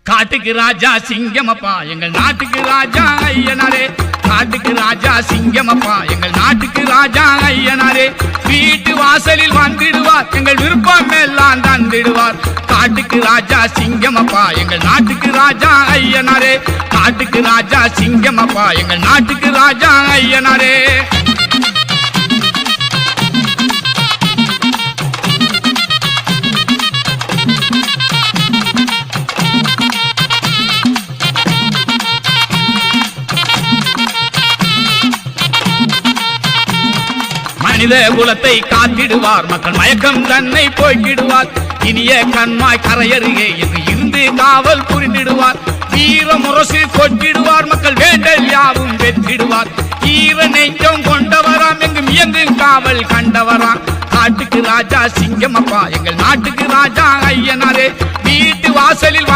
காட்டுக்கு ராஜா சிங்கமப்பா எங்கள் நாட்டுக்கு ராஜா ஐயனாரே. காட்டுக்கு ராஜா சிங்கமப்பா எங்கள் நாட்டுக்கு ராஜா ஐயனாரே. வீட்டு வாசலில் வந்திடுவார் எங்கள் விருப்பம் எல்லாம் தந்திடுவார். காட்டுக்கு ராஜா சிங்கமப்பா எங்கள் நாட்டுக்கு ராஜா ஐயனாரே. காட்டுக்கு ராஜா சிங்கமப்பா எங்கள் நாட்டுக்கு ராஜா ஐயனாரே. மனித குலத்தை காத்திடுவார் மக்கள் மயக்கம் தன்னை போய்க்கிடுவார். இனிய கண்மாய் கரையருகே என்று இருந்து காவல் புரிந்திடுவார். வீர முரசு கொட்டிடுவார் மக்கள் வேண்டல் யாவும் வெற்றிடுவார். ஈர நெஞ்சம் கொண்டவராம் எங்கும் இயங்கும் காவல் கண்டவராம். காட்டுக்கு ராஜா சிங்கமப்பா எங்கள் நாட்டுக்கு ராஜா ஐயனாரே. வீட்டு வாசலில்